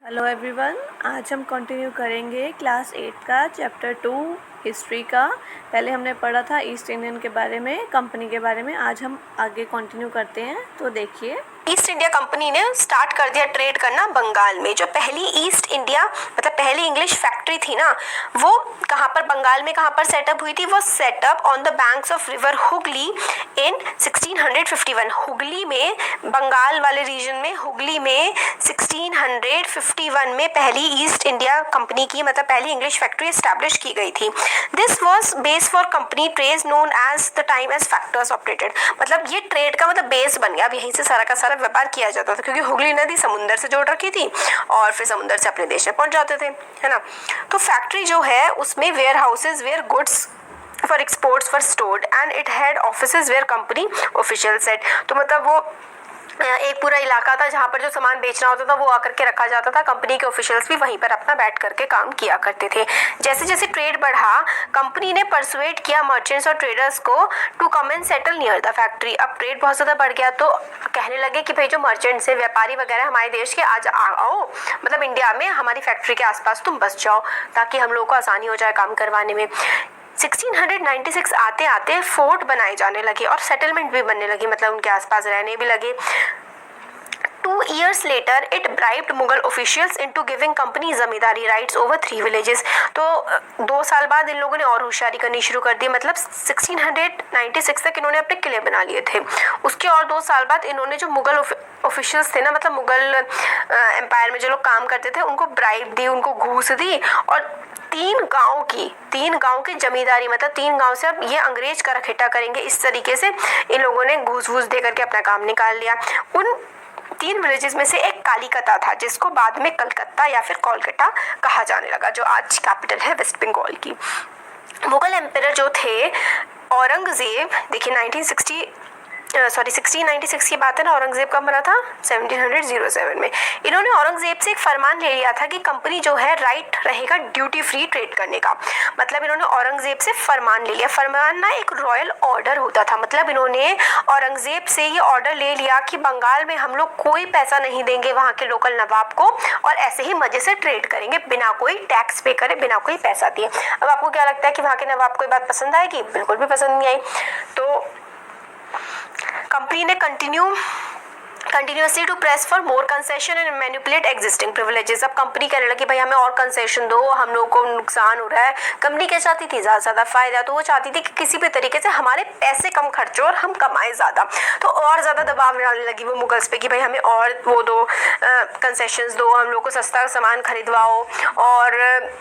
Hello everyone, आज हम continue करेंगे क्लास 8 का चैप्टर 2 हिस्ट्री का। पहले हमने पढ़ा था ईस्ट इंडियन के बारे में, कंपनी के बारे में। आज हम आगे कंटिन्यू करते हैं, तो देखिए। ईस्ट इंडिया कंपनी ने स्टार्ट कर दिया ट्रेड करना बंगाल में। जो पहली ईस्ट इंडिया मतलब पहली इंग्लिश फैक्ट्री थी ना, वो कहाँ पर बंगाल में कहाँ पर सेटअप हुई थी? वो setup on the banks of river Hooghly in 1651। Hooghly में, बंगाल वाले रीजन में, हुगली में 1651 में पहली ईस्ट इंडिया कंपनी की मतलब पहली इंग्लिश फैक्ट्री एस्टैब्लिश की गई थी। This was base for company trade known as the time as factors operated. मतलब ये ट्रेड का मतलब बेस बन गया। अब यहीं से सारा का सारा व्यापार किया जाता था, क्योंकि हुगली नदी समुद्र से जोड़ रखी थी और फिर समुद्र से अपने देश में पहुंच जाते थे, है ना। तो फैक्ट्री जो है उसमें warehouses where goods for exports for stored and it had offices where company official set. तो मतलब वो एक पूरा इलाका था जहाँ पर जो सामान बेचना होता था वो आकर के रखा जाता था। कंपनी के ऑफिशियल्स भी वहीं पर अपना बैठ करके काम किया करते थे। जैसे जैसे ट्रेड बढ़ा, कंपनी ने परसुएट किया मर्चेंट्स और ट्रेडर्स को to come and settle near the factory. अब ट्रेड बहुत ज़्यादा बढ़ गया तो कहने लगे कि भाई जो मर्चेंट्स है, व्यापारी वगैरह हमारे देश के आज आओ, मतलब इंडिया में हमारी फैक्ट्री के आसपास तुम बस जाओ, ताकि हम लोगों को आसानी हो जाए काम करवाने में। 1696 आते आते फोर्ट बनाए जाने लगे और सेटलमेंट भी बनने लगी, मतलब उनके आसपास रहने भी लगे। 2 years later, it bribed Mughal officials into giving company zamindari rights over 3 villages। तो 2 साल बाद इन लोगों ने और होशियारी करनी शुरू कर दी। मतलब 1696 तक इन्होंने अपने किले बना लिए थे। उसके और 2 साल बाद इन्होंने जो मुगल ऑफिशियल्स थे ना, मतलब मुगल एम्पायर में जो लोग काम करते थे, उनको ब्राइब दी, उनको घूस दी और 3 गांव की जमींदारी, मतलब 3 गांव से अब ये अंग्रेज का रखेटा करेंगे, इस तरीके से इन लोगों ने घूस दे करके अपना काम निकाल लिया। उन 3 विलेजेस में से एक कालीकता था, जिसको बाद में कलकत्ता या फिर कोलकाता कहा जाने लगा, जो आज कैपिटल है वेस्ट बंगाल की। मुगल एम्पायर जो थे औरंगजेब, देखिए 1696 की बात है ना। औरंगजेब कब मरा था? 1707 में। इन्होंने औरंगजेब से एक फरमान ले लिया था कि कंपनी जो है राइट रहेगा ड्यूटी फ्री ट्रेड करने का। मतलब इन्होंने औरंगजेब से फरमान ले लिया। फरमान ना एक रॉयल ऑर्डर होता था। मतलब इन्होंने औरंगजेब से ये ऑर्डर ले लिया कि बंगाल में हम लोग कोई पैसा नहीं देंगे वहाँ के लोकल नवाब को, और ऐसे ही मजे से ट्रेड करेंगे बिना कोई टैक्स पे करे, बिना कोई पैसा दिए। अब आपको क्या लगता है कि वहाँ के नवाब को ये बात पसंद आएगी? बिल्कुल भी पसंद नहीं आई। तो कंपनी ने continuously to press for more concession and manipulate existing privileges. अब कंपनी कहने लगी भाई हमें और कंसेशन दो, हम लोगों को नुकसान हो रहा है। कंपनी क्या चाहती थी? ज़्यादा फायदा। तो वो चाहती थी कि किसी भी तरीके से हमारे पैसे कम खर्चो और हम कमाए ज़्यादा। तो और ज़्यादा दबाव डालने लगी वो मुगल्स पे कि भाई हमें और वो दो, कंसेशंस दो, हम लोग को सस्ता सामान खरीदवाओ और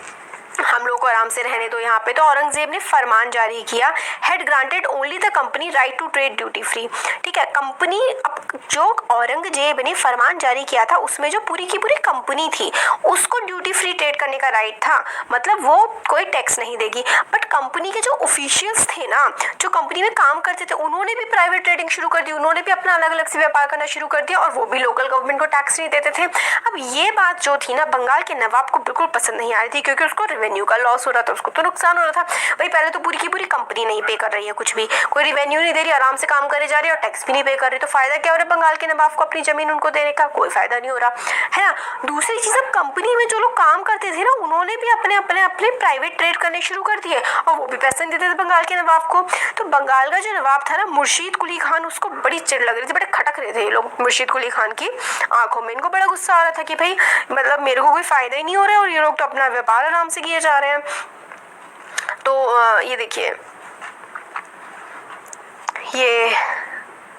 हम लोग को आराम से रहने दो यहाँ पे। तो औरंगजेब ने फरमान जारी किया, had granted only the company right to trade duty free. ठीक है, कंपनी, अब जो औरंगजेब ने फरमान जारी किया था उसमें जो पूरी की पूरी कंपनी थी उसको ड्यूटी फ्री ट्रेड करने का राइट था, मतलब वो कोई टैक्स नहीं देगी। बट कंपनी के जो ऑफिशियल्स थे ना, जो कंपनी में काम करते थे, उन्होंने भी प्राइवेट ट्रेडिंग शुरू कर दी, उन्होंने भी अपना अलग अलग से व्यापार करना शुरू कर दिया और वो भी लोकल गवर्नमेंट को टैक्स नहीं देते थे। अब ये बात जो थी ना, बंगाल के नवाब को बिल्कुल पसंद नहीं आ रही थी, क्योंकि उसको रेवेन्यू का लॉस हो रहा था, उसको तो नुकसान हो रहा था। भाई पहले तो पूरी की पूरी कंपनी नहीं पे कर रही है कुछ भी, कोई रेवेन्यू नहीं दे रही, आराम से काम करे जा रही है और टैक्स भी नहीं पे कर रही, तो फायदा क्या हो रहा है बंगाल के नवाब को? अपनी जमीन उनको देने का कोई फायदा नहीं हो रहा है ना। दूसरी चीज, अब कंपनी में जो लोग काम करते थे ना, उन्होंने भी अपने प्राइवेट ट्रेड करने शुरू कर दिए और वो भी पैसे नहीं देते थे बंगाल के नवाब को। तो बंगाल का जो नवाब था ना, मुर्शीद कुली खान, उसको बड़ी चिढ़ लग रही थी, बड़े खटक रहे थे ये लोग मुर्शीद कुली खान की आंखों में। इनको बड़ा गुस्सा आ रहा था कि भाई मतलब मेरे को कोई फायदा ही नहीं हो रहा है और ये लोग तो अपना व्यापार आराम से किए जा रहे हैं। तो ये देखिए, ये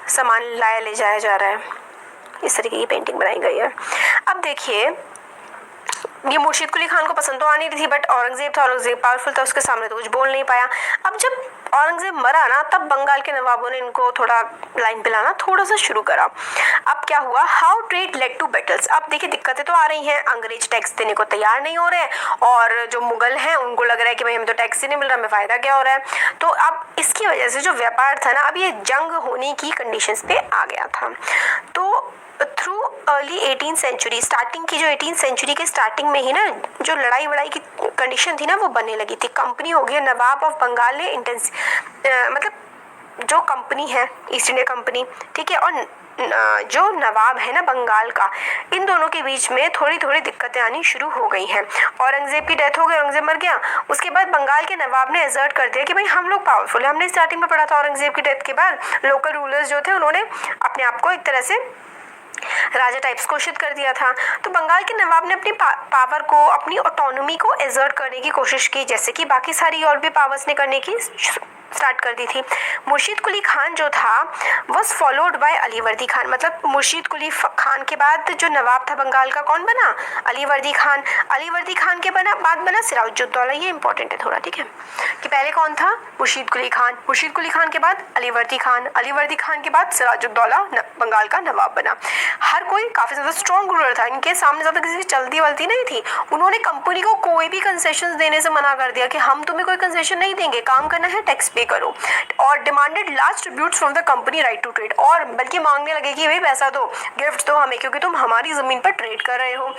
सामान लाया ले जाया जा रहा है, इस तरीके की पेंटिंग बनाई गई है। अब देखिए, ये मुर्शीद कुली खान को पसंद तो आ नहीं रही थी, बट औरंगजेब पावरफुल था, उसके सामने तो कुछ बोल नहीं पाया। अब जब औरंगजेब मरा ना, तब बंगाल के नवाबों ने इनको थोड़ा लाइन पे लाना थोड़ा सा शुरू करा। अब क्या हुआ? How trade led to battles. अब देखिए दिक्कतें तो आ रही हैं, अंग्रेज टैक्स देने को तैयार नहीं हो रहे हैं और जो मुगल हैं उनको लग रहा है कि भाई हमें तो टैक्स ही नहीं मिल रहा, हमें फायदा क्या हो रहा है। तो अब इसकी वजह से जो व्यापार था ना, अब ये जंग होने की कंडीशंस पे आ गया था। तो through early 18th century, starting की जो 18th सेंचुरी के स्टार्टिंग में ही ना जो लड़ाई वड़ाई की कंडीशन थी ना, वो बनने लगी थी। कंपनी हो गई, नवाब ऑफ बंगाल ने मतलब जो कंपनी है ईस्ट इंडिया कंपनी, ठीक है, और जो नवाब है ना बंगाल का, इन दोनों के बीच में थोड़ी थोड़ी दिक्कतें आनी शुरू हो गई हैं। औरंगजेब की डेथ हो गई, औरंगजेब मर गया। उसके बाद बंगाल के नवाब ने एजर्ट कर दिया कि भाई हम लोग पावरफुल है। हमने स्टार्टिंग में पढ़ा था औरंगजेब की डेथ के बाद लोकल रूलर्स जो थे उन्होंने अपने आप को एक तरह से राजा टाइप्स घोषित कर दिया था। तो बंगाल के नवाब ने अपनी पावर को, अपनी ऑटोनॉमी को एजर्ट करने की कोशिश की, जैसे कि बाकी सारी और भी पावर्स ने करने की स्टार्ट कर दी थी। मुर्शीद कुली खान जो था was followed by Alivardi Khan. मतलब मुर्शीद कुली खान के बाद जो नवाब था बंगाल का कौन बना? अलीवर्दी खान। अलीवर्दी खान के बाद बना सिराजुद्दौला। ये इंपॉर्टेंट है थोड़ा, ठीक है, कि पहले कौन था? मुर्शीद कुली खान। मुर्शीद कुली खान के बाद अलीवर्दी खान। अलीवर्दी खान के बाद सिराजुद्दौला बंगाल का नवाब बना। हर कोई काफी ज्यादा स्ट्रॉन्ग रूलर था, इनके सामने ज्यादा किसी की चलती वलती नहीं थी। उन्होंने कंपनी को कोई भी कंसेशन देने से मना कर दिया कि हम तुम्हें कोई कंसेशन नहीं देंगे, काम करना है टैक्स पे करो, और demanded large tributes from the company right to trade. और बल्कि मांगने लगे कि भाई पैसा दो, गिफ्ट दो हमें, क्योंकि तुम हमारी जमीन पर ट्रेड कर रहे हो।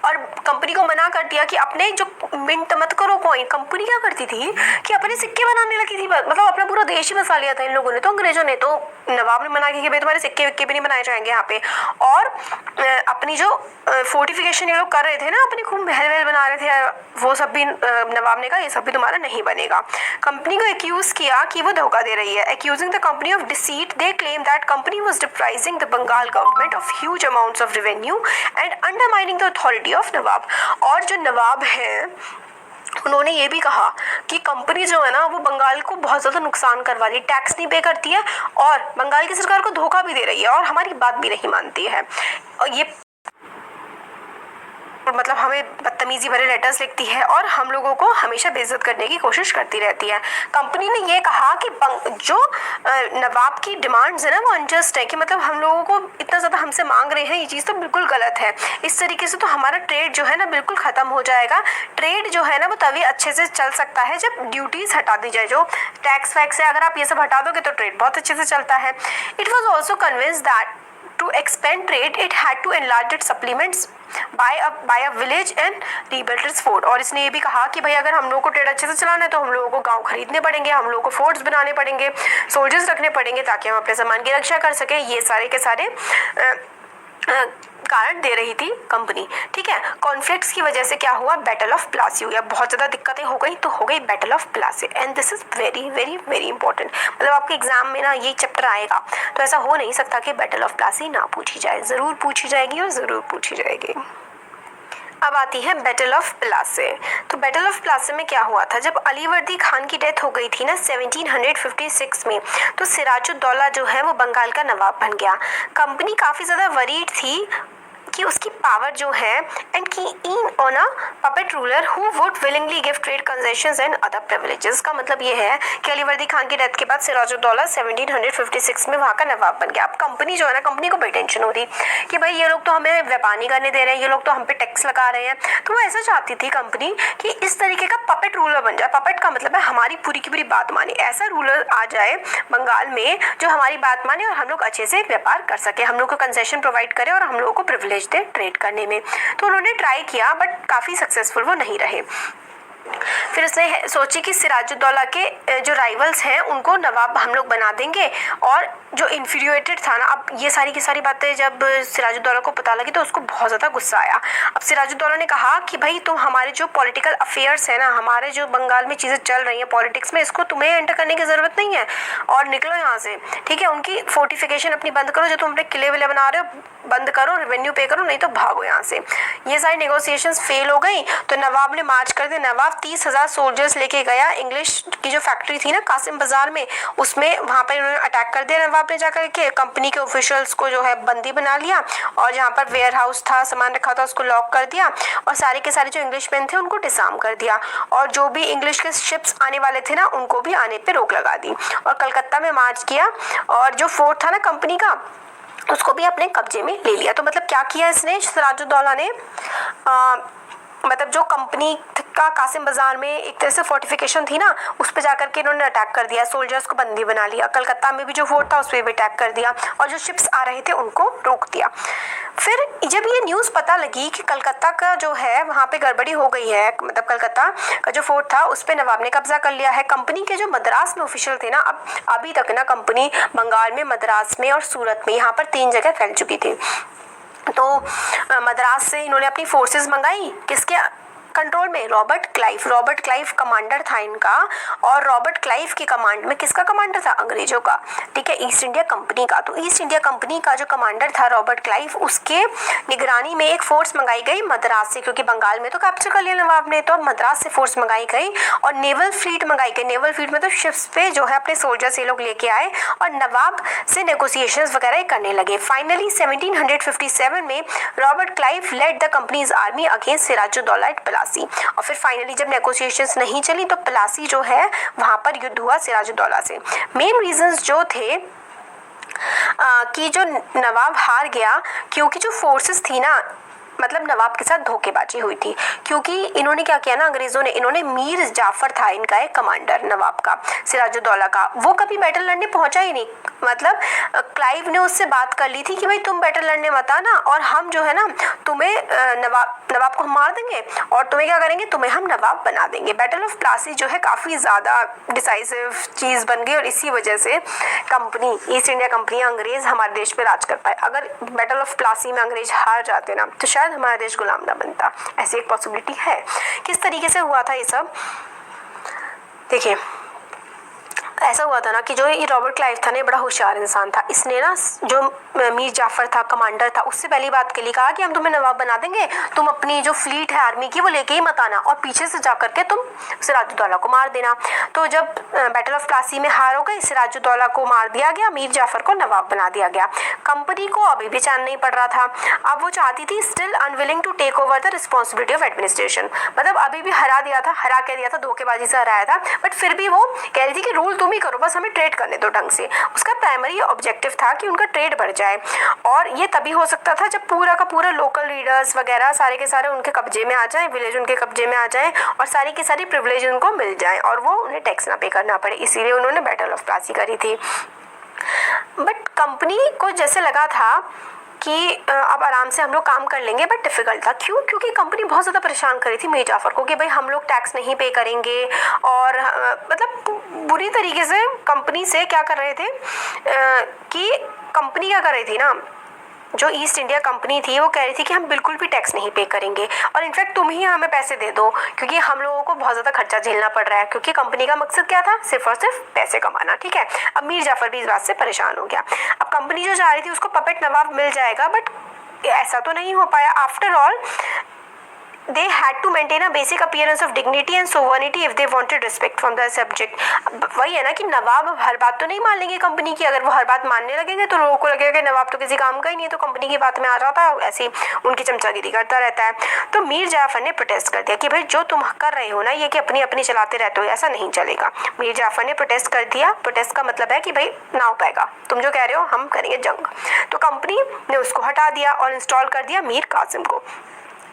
और कंपनी को मना कर दिया कि अपने जो मिंट मत करो कॉइन। कंपनी क्या करती थी कि अपने सिक्के बनाने लगी थी, मतलब अपना पूरा देश ही बसा लिया था इन लोगों ने। तो अंग्रेजों ने, तो नवाब ने मना किया कि भाई तुम्हारे सिक्के विक्के भी नहीं बनाए जाएंगे यहाँ पे। और अपनी जो फोर्टिफिकेशन ये लोग कर रहे थे ना, अपनी खूब महल वहल बना रहे थे, वो सब भी नवाब ने कहा ये सब भी तुम्हारा नहीं बनेगा। कंपनी को एक्यूज किया कि वो धोखा दे रही है। Accusing the company of deceit, they claim that company was depriving the Bengal government of huge amounts of revenue and undermining the authority of Nawab. और जो नवाब है उन्होंने ये भी कहा कि कंपनी जो है ना वो बंगाल को बहुत ज़्यादा नुकसान करवा रही है, टैक्स नहीं पे करती है और बंगाल की सरकार को धोखा भी दे रही है और हमारी बात भी नहीं मानती है। और ये मतलब हमें बदतमीजी भरे लेटर्स लिखती है और हम लोगों को हमेशा बेइज्जत करने की कोशिश करती रहती है। कंपनी ने ये कहा कि जो नवाब की डिमांड्स है ना वो अनजस्ट है, कि मतलब हम लोगों को इतना ज़्यादा हमसे मांग रहे हैं, ये चीज़ तो बिल्कुल गलत है। इस तरीके से तो हमारा ट्रेड जो है ना बिल्कुल ख़त्म हो जाएगा। ट्रेड जो है ना वो तभी अच्छे से चल सकता है जब ड्यूटीज़ हटा दी जाए, जो टैक्स वैक्स है, अगर आप ये सब हटा दोगे तो ट्रेड बहुत अच्छे से चलता है। It was also convinced that to expand trade, it had to enlarge its supplements by a village and rebuild its fort। और इसने ये भी कहा कि भाई अगर हम लोगों को ट्रेड अच्छे से चलाना है तो हम लोगों को गांव खरीदने पड़ेंगे, हम लोगों को फोर्ट्स बनाने पड़ेंगे, सोल्जर्स रखने पड़ेंगे ताकि हम अपने सामान की रक्षा कर सकें। ये सारे के सारे कारण दे रही थी कंपनी, ठीक है। कॉन्फ्लिक्ट्स की वजह से क्या हुआ? बैटल ऑफ प्लासी हुआ। बहुत ज़्यादा दिक्कतें हो गई तो हो गई battle of Plassey. And this is very very very important. मतलब आपके एग्जाम में ना ये चैप्टर आएगा तो ऐसा हो नहीं सकता कि बैटल ऑफ प्लासी ना पूछी जाए, ज़रूर पूछी जाएगी और ज़रूर पूछी जाएगी। अब आती है बैटल ऑफ प्लासे। तो बैटल ऑफ प्लासे में क्या हुआ था? जब अलीवर्दी खान की डेथ हो गई थी ना 1756 में, तो सिराजुद्दौला जो है वो बंगाल का नवाब बन गया। कंपनी काफ़ी ज़्यादा वरीड थी कि उसकी पावर जो है एंड की in on a puppet ruler who would willingly give trade concessions and other privileges. का मतलब ये है कि अलीवर्दी खान की डेथ के बाद सिराजुद्दौला 1756 में वहाँ का नवाब बन गया। अब कंपनी जो है ना, कंपनी को बड़ी टेंशन हो रही कि भाई ये लोग तो हमें व्यापार नहीं करने दे रहे हैं, ये लोग तो हम पे टैक्स लगा रहे हैं। तो वो ऐसा चाहती थी कंपनी कि इस तरीके का पपेट रूलर बन जाए। पपेट का मतलब है हमारी पूरी की पूरी बात माने। ऐसा रूलर आ जाए बंगाल में जो हमारी बात माने और हम लोग अच्छे से व्यापार कर सके, हम लोग को कंसेशन प्रोवाइड करे और हम लोगों को प्रिविलेज दे ट्रेड करने में। तो उन्होंने ट्राई किया बट काफ़ी सक्सेसफुल वो नहीं रहे। फिर उसने सोची कि सिराजुद्दौला के जो राइवल्स हैं उनको नवाब हम लोग बना देंगे, और जो इन्फीरियरेटेड था ना, अब ये सारी की सारी बातें जब सिराजुद्दौला को पता लगी तो उसको बहुत ज़्यादा गुस्सा आया। अब सिराजुद्दौला ने कहा कि भाई तुम हमारे जो पॉलिटिकल अफेयर्स है ना, हमारे जो बंगाल में चीज़ें चल रही हैं पॉलिटिक्स में, इसको तुम्हें एंटर करने की ज़रूरत नहीं है और निकलो यहाँ से, ठीक है। उनकी फोर्टिफिकेशन अपनी बंद करो, जो तुम अपने किले विले बना रहे हो बंद करो, रेवेन्यू पे करो, नहीं तो भागो यहाँ से। ये सारी नेगोशिएशंस फेल हो गई तो नवाब ने मार्च कर दिया। नवाब 30,000 सोल्जर्स लेके गया। इंग्लिश की जो फैक्ट्री थी ना कासिम बाजार में, उसमें वहाँ पर उन्होंने अटैक कर दिया। नवाब ने जाकर के कंपनी के ऑफिशियल्स को जो है बंदी बना लिया और जहाँ पर वेयर हाउस था, सामान रखा था, उसको लॉक कर दिया और सारे के सारे जो इंग्लिशमैन थे उनको डिसआर्म कर दिया। और जो भी इंग्लिश के शिप्स आने वाले थे ना उनको भी आने पे रोक लगा दी और कलकत्ता में मार्च किया और जो फोर्ट था ना कंपनी का उसको भी अपने कब्जे में ले लिया। तो मतलब क्या किया इसने, सिराजुद्दौला ने मतलब जो कंपनी का कासिम बाजार में एक तरह से फोर्टिफिकेशन थी ना, उस पर जाकर के इन्होंने अटैक कर दिया, सोल्जर्स को बंदी बना लिया। कलकत्ता में भी जो फोर्ट था उस पर भी अटैक कर दिया और जो शिप्स आ रहे थे उनको रोक दिया। फिर जब ये न्यूज़ पता लगी कि कलकत्ता का जो है वहाँ पे गड़बड़ी हो गई है, मतलब कलकत्ता का जो फोर्ट था उस पर नवाब ने कब्जा कर लिया है। कंपनी के जो मद्रास में ऑफिशियल थे ना, अब अभी तक ना कंपनी बंगाल में, मद्रास में और सूरत में, यहाँ पर 3 जगह फैल चुकी थी। तो मद्रास से इन्होंने अपनी फोर्सेस मंगाई, किसके कंट्रोल में? रॉबर्ट क्लाइव कमांडर था इनका, और रॉबर्ट क्लाइव की कमांड में किसका कमांडर था? अंग्रेजों का, ठीक है, ईस्ट इंडिया कंपनी का। तो ईस्ट इंडिया कंपनी का जो कमांडर था रॉबर्ट क्लाइव, उसके निगरानी में एक फोर्स मंगाई गई मद्रास से, क्योंकि बंगाल में तो कैप्चर कर लिया नवाब ने, तो अब मद्रास से फोर्स मंगाई गई और नेवल फ्लीट मंगाई गई। नेवल फ्लीट में तो शिप्स पे जो है अपने सोल्जर्स ये लोग लेके आए और नवाब से नेगोशिएशंस वगैरह करने लगे। फाइनली 1757 में Robert Clive led the company's army against Sirajuddaulah at Plassey, और फिर फाइनली जब नेगोशिएशंस नहीं चली तो प्लासी जो है वहां पर युद्ध हुआ सिराजुद्दौला से। मेन रीजंस जो थे कि जो नवाब हार गया, क्योंकि जो फोर्सेस थी ना, मतलब नवाब के साथ धोखेबाजी हुई थी। क्योंकि इन्होंने क्या किया ना, अंग्रेजों ने, इन्होंने मीर जाफर था इनका एक कमांडर नवाब का, सिराजुद्दौला का, वो कभी बैटल लड़ने पहुंचा ही नहीं। मतलब क्लाइव ने उससे बात कर ली थी कि भाई तुम बैटल लड़ने मत आना और हम जो है ना तुम्हें नवाब को हम मार देंगे और तुम्हें क्या करेंगे, तुम्हें हम नवाब बना देंगे। बैटल ऑफ प्लासी जो है काफ़ी ज़्यादा डिसाइसिव चीज़ बन गई और इसी वजह से कंपनी, ईस्ट इंडिया कंपनी, अंग्रेज हमारे देश पे राज कर पाए। अगर बैटल ऑफ प्लासी में अंग्रेज हार जाते ना तो शायद हमारा देश गुलाम ना बनता, ऐसी एक पॉसिबिलिटी है। किस तरीके से हुआ था ये सब देखिए, ऐसा हुआ था ना कि जो ये रॉबर्ट क्लाइव था ना, बड़ा होशियार इंसान था। इसने ना जो मीर जाफर था कमांडर था, उससे पहली बात के लिए कहा कि हम तुम्हें नवाब बना देंगे, तुम अपनी जो फ्लीट है आर्मी की वो लेके ही मत आना और पीछे से जा करके तुम सिराजुद्दौला को मार देना। तो जब बैटल ऑफ प्लासी में हार हो गई, सिराजुद्दौला को मार दिया गया, मीर जाफर को नवाब बना दिया गया। कंपनी को अभी भी चैन नहीं पड़ रहा था। अब वो चाहती थी, still unwilling to take over the responsibility of administration, मतलब अभी भी हरा के दिया था, धोखेबाजी से हराया था, बट फिर भी वो कह रही थी कि रूल तुम ही करो, बस हमें ट्रेड करने दो ढंग से। उसका प्राइमरी ऑब्जेक्टिव था कि उनका ट्रेड बढ़ जाए, और ये तभी हो सकता था जब पूरा का पूरा लोकल लीडर्स वगैरह सारे के सारे उनके कब्जे में आ जाएं, विलेज उनके कब्जे में आ जाएं और सारी की सारी प्रिविलेज उनको मिल जाएं और वो उन्हें टैक्स ना पे करना पड़े। इसीलिए उन्होंने बैटल ऑफ प्लासी करी थी। बट कंपनी को जैसे लगा था कि अब आराम से हम लोग काम कर लेंगे, बट डिफ़िकल्ट था। क्यों? क्योंकि कंपनी बहुत ज़्यादा परेशान करी थी मीर जाफर को कि भाई हम लोग टैक्स नहीं पे करेंगे, और मतलब बुरी तरीके से कंपनी से क्या कर रहे थे कि कंपनी क्या कर रही थी ना, जो ईस्ट इंडिया कंपनी थी वो कह रही थी कि हम बिल्कुल भी टैक्स नहीं पे करेंगे और इनफैक्ट तुम ही हमें पैसे दे दो, क्योंकि हम लोगों को बहुत ज़्यादा खर्चा झेलना पड़ रहा है। क्योंकि कंपनी का मकसद क्या था? सिर्फ और सिर्फ पैसे कमाना, ठीक है। अब मीर जाफर भी इस बात से परेशान हो गया। अब कंपनी जो चाह रही थी उसको पपेट नवाब मिल जाएगा, बट ऐसा तो नहीं हो पाया। After all they had to maintain a basic appearance of dignity and sovereignty if they wanted respect from the subject। वही है ना कि नवाब हर बात तो नहीं मान लेंगे कंपनी की। अगर वो हर बात मानने लगेंगे तो लोगों को लगेगा कि नवाब तो किसी काम का ही नहीं है, तो कंपनी की बात में आ जाता है, ऐसे उनकी चमचागिरी करता रहता है। तो मीर जाफर ने प्रोटेस्ट कर दिया कि भाई जो तुम कर रहे हो ना, ये कि अपनी अपनी चलाते रहते हो, ऐसा नहीं चलेगा। मीर जाफर ने प्रोटेस्ट कर दिया। प्रोटेस्ट का मतलब है कि भाई ना हो पाएगा, तुम जो कह रहे हो हम करेंगे जंग। तो कंपनी ने उसको हटा दिया और इंस्टॉल कर दिया मीर कासिम को।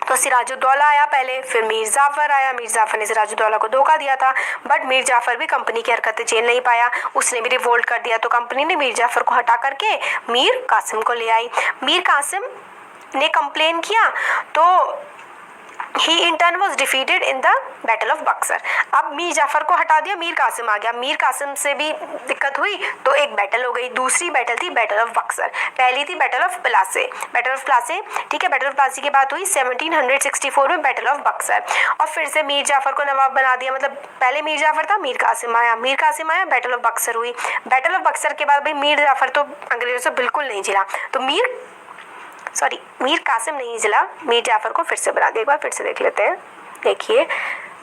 तो सिराजुद्दौला आया पहले, फिर मीर जाफर आया। मीर जाफर ने सिराजुद्दौला को धोखा दिया था, बट मीर जाफर भी कंपनी की हरकतें झेल नहीं पाया, उसने भी रिवोल्ट कर दिया। तो कंपनी ने मीर जाफर को हटा करके मीर कासिम को ले आई। मीर कासिम ने कंप्लेन किया तो he in turn was defeated in the battle of Buxar. अब मीर जाफर को हटा दिया, मीर कासिम आ गया। मीर कासिम से भी दिक्कत हुई तो एक बैटल हो गई। दूसरी बैटल थी बैटल ऑफ बक्सर, पहली थी बैटल ऑफ प्लासे। बैटल ऑफ प्लासे, ठीक है, बैटल ऑफ प्लासी की बात हुई 1764 में बैटल ऑफ बक्सर, और फिर से मीर जाफर को नवाब बना दिया। मतलब पहले मीर जाफर था, मीर कासिम आया, बैटल ऑफ बक्सर हुई। बैटल ऑफ बक्सर के बाद भाई मीर जाफर तो अंग्रेजों से बिल्कुल नहीं झिला, तो मीर कासिम नहीं जिला, मीर जाफर को फिर से बना दिया। एक बार फिर से देख लेते हैं। देखिए,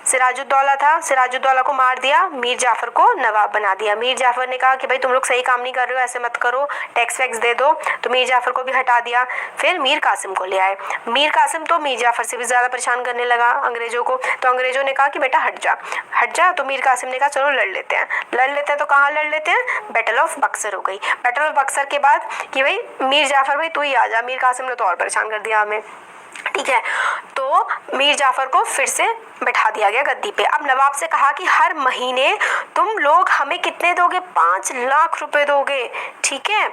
सिराजुद्दौला था, सिराजुद्दौला को मार दिया, मीर जाफर को नवाब बना दिया। मीर जाफर ने कहा कि भाई तुम लोग सही काम नहीं कर रहे हो, ऐसे मत करो, टैक्स वैक्स दे दो, तो मीर जाफर को भी हटा दिया। फिर मीर कासिम को ले आए। मीर कासिम तो मीर जाफर से भी ज़्यादा परेशान करने लगा अंग्रेजों को। तो अंग्रेजों ने कहा कि बेटा हट जा। तो मीर कासिम ने कहा चलो लड़ लेते हैं। तो कहाँ लड़ लेते हैं? बैटल ऑफ बक्सर हो गई। बैटल ऑफ बक्सर के बाद कि भाई मीर जाफर भाई तू ही आ जा। मीर कासिम ने तो और परेशान कर दिया हमें। ठीक है। तो मीर जाफर को फिर से बैठा दिया गया गद्दी पे। अब नवाब से कहा कि हर महीने तुम लोग हमें कितने दोगे, 5 लाख रुपए दोगे। ठीक है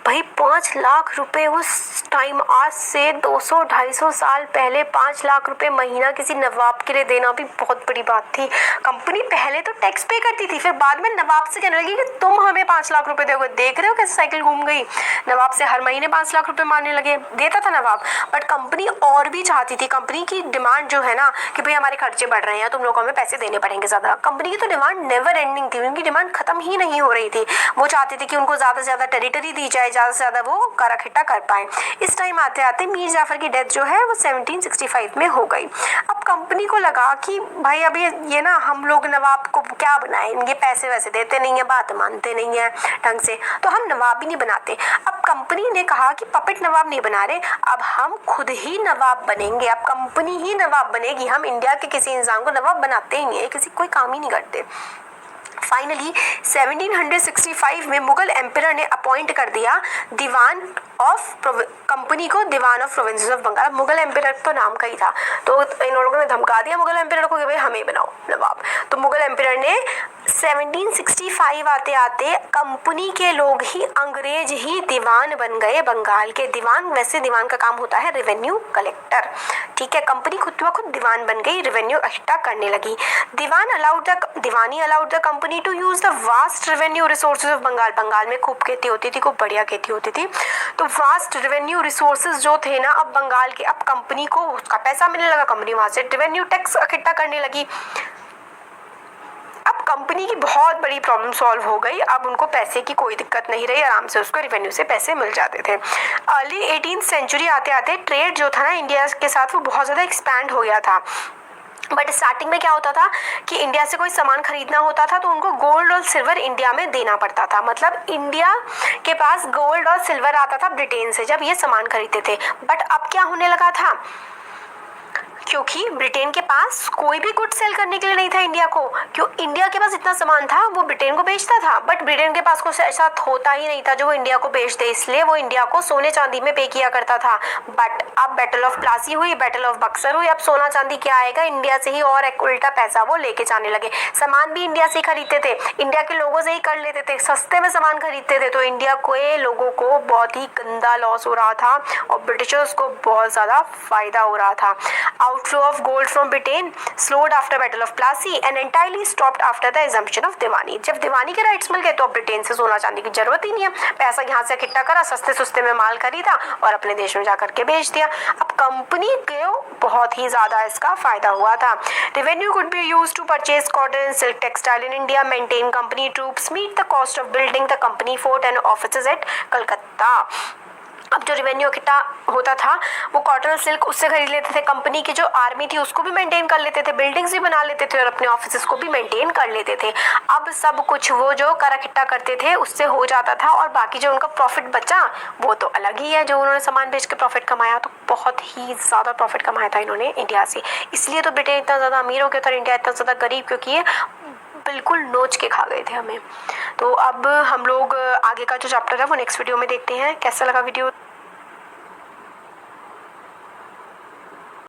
भाई, 5 लाख रुपए उस टाइम, आज से 200-250 साल पहले 5 लाख रुपए महीना किसी नवाब के लिए देना भी बहुत बड़ी बात थी। कंपनी पहले तो टैक्स पे करती थी, फिर बाद में नवाब से कहने लगी कि तुम हमें 5 लाख रुपए दोगे। देख रहे हो कैसे साइकिल घूम गई। नवाब से हर महीने 5 लाख रुपए मांगने लगे, देता था नवाब, बट कंपनी और भी चाहती थी। कंपनी की डिमांड जो है ना कि भाई हमारे खर्चे बढ़ रहे हैं, तुम लोग हमें पैसे देने पड़ेंगे ज़्यादा। कंपनी की तो डिमांड नेवर एंडिंग थी, उनकी डिमांड खत्म ही नहीं हो रही थी। वो चाहते थे कि उनको ज़्यादा से ज़्यादा टेरिटरी दी जाए, ज़्यादा से ज़्यादा वो कर इकट्ठा कर पाए। इस टाइम आते आते मीर जाफर की डेथ जो है वो 1765 में हो गई। अब कंपनी को लगा कि भाई अभी ये ना हम लोग नवाब को क्या बनाए, ये पैसे वैसे देते नहीं है, बात मानते नहीं है ढंग से, तो हम नवाब ही नहीं बनाते। अब कंपनी ने कहा कि पपेट नवाब नहीं बना रहे, अब हम खुद ही नवाब बनेंगे। अब कंपनी ही नवाब बनेगी, हम इंडिया के किसी इंसान को नवाब बनाते ही नहीं है, किसी कोई काम ही नहीं करते। फाइनली 1765 में मुगल एम्परर ने अपॉइंट कर दिया दीवान ऑफ कंपनी को, diwan of provinces of Bengal. Mughal emperor तो नाम का ही था, तो इन लोगों ने धमका दिया मुगल एम्परर को कि भाई हमें बनाओ नवाब। तो मुगल एम्परर ने 1765 आते आते कंपनी के लोग ही, अंग्रेज ही दीवान बन गए बंगाल के। दीवान, वैसे दीवान का काम होता है रेवेन्यू कलेक्टर। ठीक है, कंपनी खुद ब खुद दीवान बन गई, रेवेन्यू इकट्ठा करने लगी। Diwani allowed the company to use the vast revenue resources of Bengal. Bengal में खूब खेती होती थी, खूब बढ़िया खेती होती थी, तो वास्ट रेवेन्यू रिसोर्सेज जो थे ना अब बंगाल के, अब कंपनी को उसका पैसा मिलने लगा, कंपनी वहां से रेवेन्यू टैक्स इकट्ठा करने लगी। अब कंपनी की बहुत बड़ी प्रॉब्लम सॉल्व हो गई, अब उनको पैसे की कोई दिक्कत नहीं रही, आराम से उसको रेवेन्यू से पैसे मिल जाते थे। अर्ली 18th सेंचुरी आते आते ट्रेड जो था ना इंडिया के साथ वो बहुत ज़्यादा एक्सपैंड हो गया था। बट स्टार्टिंग में क्या होता था कि इंडिया से कोई सामान खरीदना होता था तो उनको गोल्ड और सिल्वर इंडिया में देना पड़ता था। मतलब इंडिया के पास गोल्ड और सिल्वर आता था ब्रिटेन से जब ये सामान खरीदते थे। बट अब क्या होने लगा था, क्योंकि ब्रिटेन के पास कोई भी गुड सेल करने के लिए नहीं था इंडिया को, क्यों इंडिया के पास इतना सामान था वो ब्रिटेन को बेचता था, बट ब्रिटेन के पास कुछ ऐसा होता ही नहीं था जो वो इंडिया को बेच दे, इसलिए वो इंडिया को सोने चांदी में पे किया करता था। बट अब बैटल ऑफ प्लासी हुई, बैटल ऑफ बक्सर हुई, अब सोना चांदी क्या आएगा इंडिया से ही, और एक उल्टा पैसा वो लेके जाने लगे। सामान भी इंडिया से खरीदते थे, इंडिया के लोगों से ही कर लेते थे, सस्ते में सामान खरीदते थे, तो इंडिया के लोगों को बहुत ही गंदा लॉस हो रहा था और ब्रिटिशर्स को बहुत ज़्यादा फायदा हो रहा था। Outflow of gold from Britain slowed after Battle of Plassey and entirely stopped after the assumption of दीवानी। जब दीवानी के राइट्स मिल गए तो अब ब्रिटेन से सोना चांदी की जरूरत ही नहीं है, पैसा यहाँ से इकट्ठा करा, सस्ते सस्ते में माल खरीदा और अपने देश में जाकर के बेच दिया। अब कंपनी को बहुत ही ज्यादा इसका फायदा हुआ था। Revenue could be used to purchase cotton and silk textile in India, maintain company troops, meet the cost of building the company fort and offices at Calcutta. अब जो रेवेन्यू इकट्ठा होता था वो कॉटन और सिल्क उससे खरीद लेते थे, कंपनी की जो आर्मी थी उसको भी मेंटेन कर लेते थे, बिल्डिंग्स भी बना लेते थे और अपने ऑफिसेस को भी मेंटेन कर लेते थे। अब सब कुछ वो जो कर इकट्ठा करते थे उससे हो जाता था और बाकी जो उनका प्रॉफिट बचा वो तो अलग ही है, जो उन्होंने सामान बेच के प्रॉफिट कमाया, तो बहुत ही ज़्यादा प्रॉफिट कमाया था इन्होंने इंडिया से। इसलिए तो ब्रिटेन इतना ज़्यादा अमीर हो गया था, इंडिया इतना ज़्यादा गरीब, क्योंकि ये बिल्कुल नोच के खा गए थे हमें। तो अब हम लोग आगे का जो चैप्टर है वो नेक्स्ट वीडियो में देखते हैं। कैसा लगा वीडियो